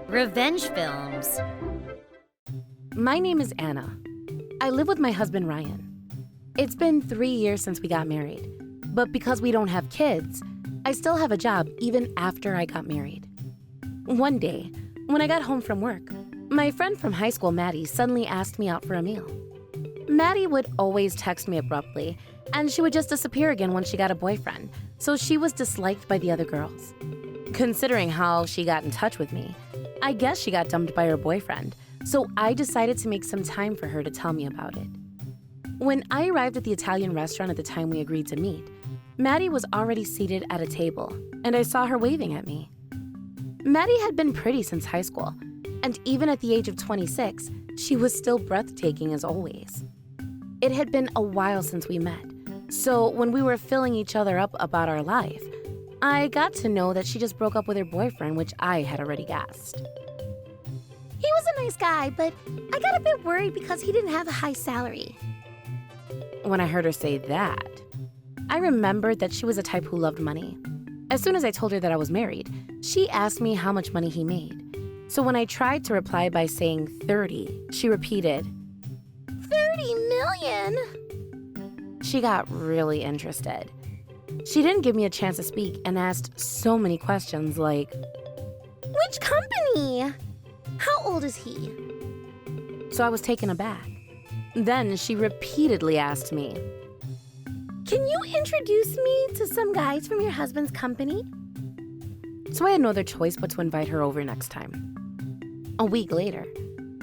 Revenge films. My name is Anna. I live with my husband, Ryan. It's been 3 years since we got married, but because we don't have kids, I still have a job even after I got married. One day, when I got home from work, my friend from high school, Maddie, suddenly asked me out for a meal. Maddie would always text me abruptly, and she would just disappear again once she got a boyfriend, so she was disliked by the other girls. Considering how she got in touch with me, I guess she got dumped by her boyfriend, so I decided to make some time for her to tell me about it. When I arrived at the Italian restaurant at the time we agreed to meet, Maddie was already seated at a table, and I saw her waving at me. Maddie had been pretty since high school, and even at the age of 26, she was still breathtaking as always. It had been a while since we met, so when we were filling each other up about our life, I got to know that she just broke up with her boyfriend, which I had already guessed. He was a nice guy, but I got a bit worried because he didn't have a high salary. When I heard her say that, I remembered that she was a type who loved money. As soon as I told her that I was married, she asked me how much money he made. So when I tried to reply by saying 30, she repeated, 30 million? She got really interested. She didn't give me a chance to speak and asked so many questions like, Which company? How old is he? So I was taken aback. Then she repeatedly asked me, Can you introduce me to some guys from your husband's company? So I had no other choice but to invite her over next time. A week later,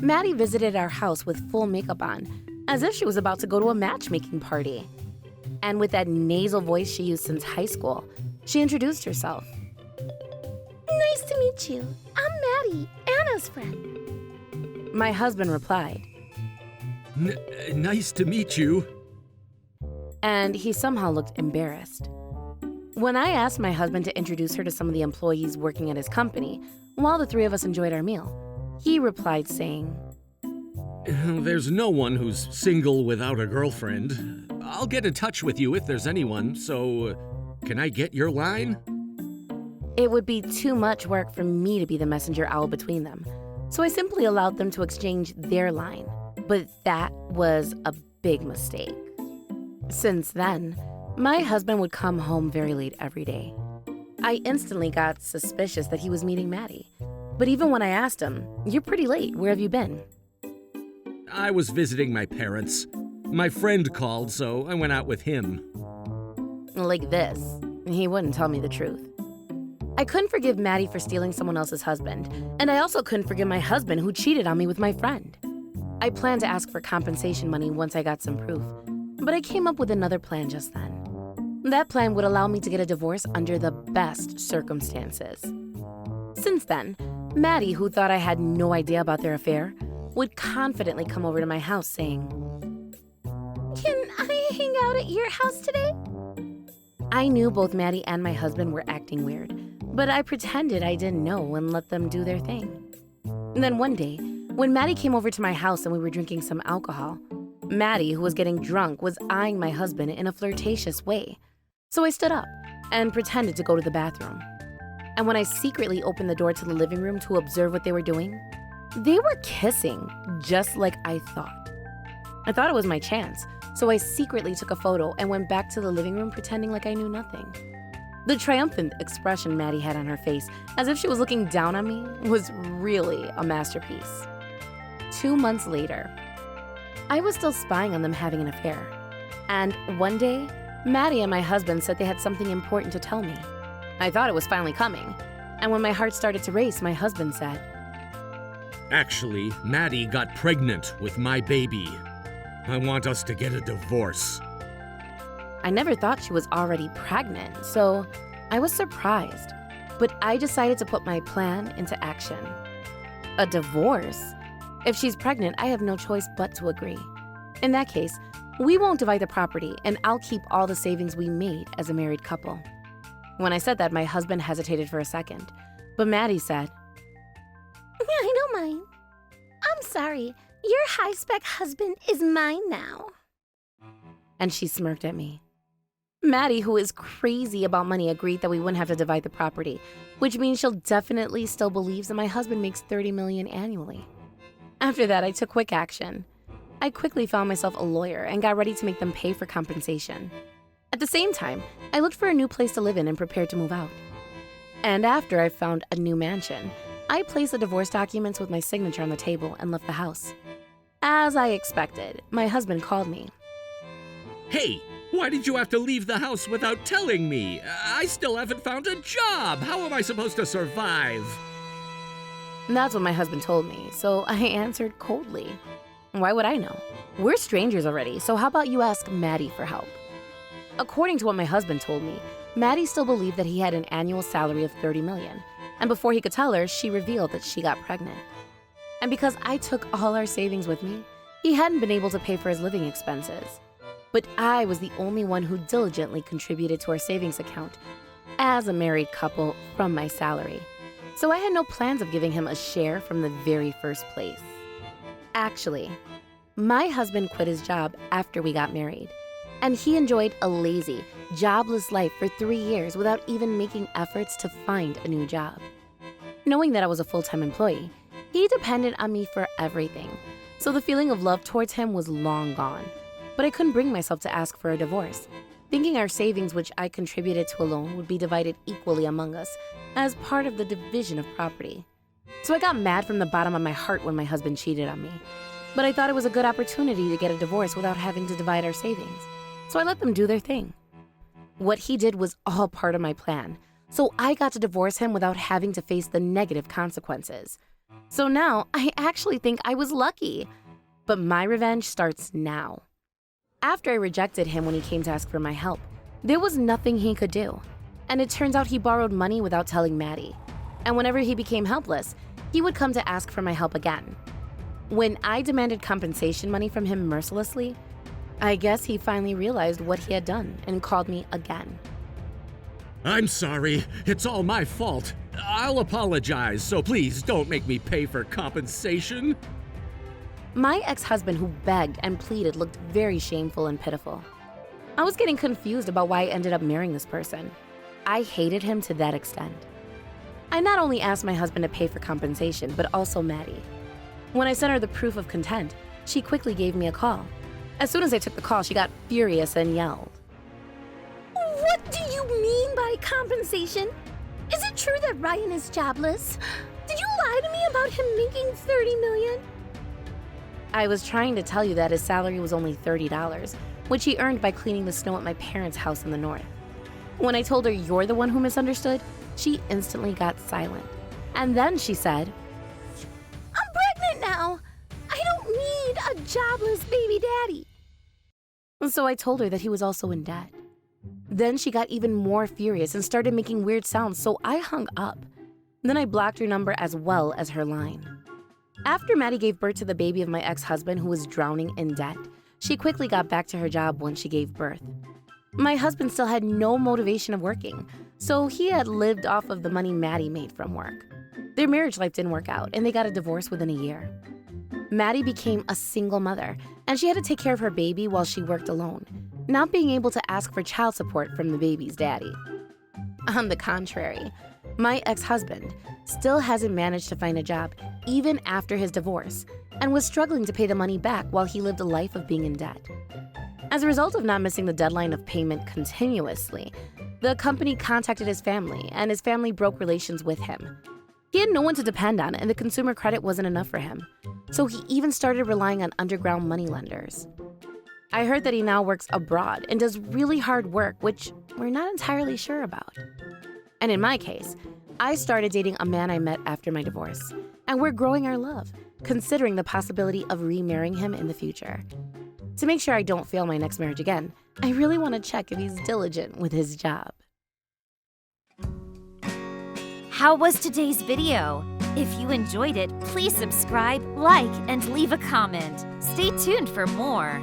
Maddie visited our house with full makeup on, as if she was about to go to a matchmaking party. And with that nasal voice she used since high school, she introduced herself. Nice to meet you. I'm Maddie, Anna's friend. My husband replied, Nice to meet you. And he somehow looked embarrassed. When I asked my husband to introduce her to some of the employees working at his company, while the three of us enjoyed our meal, he replied saying, There's no one who's single without a girlfriend. I'll get in touch with you if there's anyone, so can I get your line? It would be too much work for me to be the messenger owl between them, so I simply allowed them to exchange their line. But that was a big mistake. Since then, my husband would come home very late every day. I instantly got suspicious that he was meeting Maddie. But even when I asked him, "You're pretty late, where have you been?" I was visiting my parents. My friend called, so I went out with him. Like this, he wouldn't tell me the truth. I couldn't forgive Maddie for stealing someone else's husband, and I also couldn't forgive my husband who cheated on me with my friend. I planned to ask for compensation money once I got some proof, but I came up with another plan just then. That plan would allow me to get a divorce under the best circumstances. Since then, Maddie, who thought I had no idea about their affair, would confidently come over to my house saying, Can I hang out at your house today? I knew both Maddie and my husband were acting weird, but I pretended I didn't know and let them do their thing. And then one day, when Maddie came over to my house and we were drinking some alcohol, Maddie, who was getting drunk, was eyeing my husband in a flirtatious way. So I stood up and pretended to go to the bathroom. And when I secretly opened the door to the living room to observe what they were doing, they were kissing, just like I thought. I thought it was my chance, so I secretly took a photo and went back to the living room pretending like I knew nothing. The triumphant expression Maddie had on her face, as if she was looking down on me, was really a masterpiece. 2 months later, I was still spying on them having an affair. And one day, Maddie and my husband said they had something important to tell me. I thought it was finally coming, and when my heart started to race, my husband said, Actually, Maddie got pregnant with my baby. I want us to get a divorce. I never thought she was already pregnant, so I was surprised. But I decided to put my plan into action. A divorce? If she's pregnant, I have no choice but to agree. In that case, we won't divide the property, and I'll keep all the savings we made as a married couple. When I said that, my husband hesitated for a second, but Maddie said, I don't mind. I'm sorry. Your high-spec husband is mine now. And she smirked at me. Maddie, who is crazy about money, agreed that we wouldn't have to divide the property, which means she'll definitely still believes that my husband makes $30 million annually. After that, I took quick action. I quickly found myself a lawyer and got ready to make them pay for compensation. At the same time, I looked for a new place to live in and prepared to move out. And after I found a new mansion, I placed the divorce documents with my signature on the table and left the house. As I expected, my husband called me. Hey, why did you have to leave the house without telling me? I still haven't found a job. How am I supposed to survive? That's what my husband told me, so I answered coldly. Why would I know? We're strangers already, so how about you ask Maddie for help? According to what my husband told me, Maddie still believed that he had an annual salary of $30 million, and before he could tell her, she revealed that she got pregnant. And because I took all our savings with me, he hadn't been able to pay for his living expenses. But I was the only one who diligently contributed to our savings account as a married couple from my salary. So I had no plans of giving him a share from the very first place. Actually, my husband quit his job after we got married, and he enjoyed a lazy, jobless life for 3 years without even making efforts to find a new job. Knowing that I was a full-time employee, he depended on me for everything, so the feeling of love towards him was long gone. But I couldn't bring myself to ask for a divorce, thinking our savings, which I contributed to alone, would be divided equally among us as part of the division of property. So I got mad from the bottom of my heart when my husband cheated on me. But I thought it was a good opportunity to get a divorce without having to divide our savings. So I let them do their thing. What he did was all part of my plan, so I got to divorce him without having to face the negative consequences. So now I actually think I was lucky. But my revenge starts now. After I rejected him when he came to ask for my help, there was nothing he could do. And it turns out he borrowed money without telling Maddie. And whenever he became helpless, he would come to ask for my help again. When I demanded compensation money from him mercilessly, I guess he finally realized what he had done and called me again. I'm sorry. It's all my fault. I'll apologize, so please don't make me pay for compensation. My ex-husband, who begged and pleaded, looked very shameful and pitiful. I was getting confused about why I ended up marrying this person. I hated him to that extent. I not only asked my husband to pay for compensation, but also Maddie. When I sent her the proof of content, she quickly gave me a call. As soon as I took the call, she got furious and yelled. What do you mean by compensation? Is it true that Ryan is jobless? Did you lie to me about him making $30 million? I was trying to tell you that his salary was only $30, which he earned by cleaning the snow at my parents' house in the north. When I told her you're the one who misunderstood, she instantly got silent. And then she said, I'm pregnant now. I don't need a jobless baby daddy. So I told her that he was also in debt. Then she got even more furious and started making weird sounds, so I hung up. Then I blocked her number as well as her line. After Maddie gave birth to the baby of my ex-husband who was drowning in debt, she quickly got back to her job once she gave birth. My husband still had no motivation of working, so he had lived off of the money Maddie made from work. Their marriage life didn't work out, and they got a divorce within a year. Maddie became a single mother, and she had to take care of her baby while she worked alone, not being able to ask for child support from the baby's daddy. On the contrary, my ex-husband still hasn't managed to find a job even after his divorce and was struggling to pay the money back while he lived a life of being in debt. As a result of not missing the deadline of payment continuously, the company contacted his family and his family broke relations with him. He had no one to depend on and the consumer credit wasn't enough for him, so he even started relying on underground moneylenders. I heard that he now works abroad and does really hard work, which we're not entirely sure about. And in my case, I started dating a man I met after my divorce, and we're growing our love, considering the possibility of remarrying him in the future. To make sure I don't fail my next marriage again, I really want to check if he's diligent with his job. How was today's video? If you enjoyed it, please subscribe, like, and leave a comment. Stay tuned for more.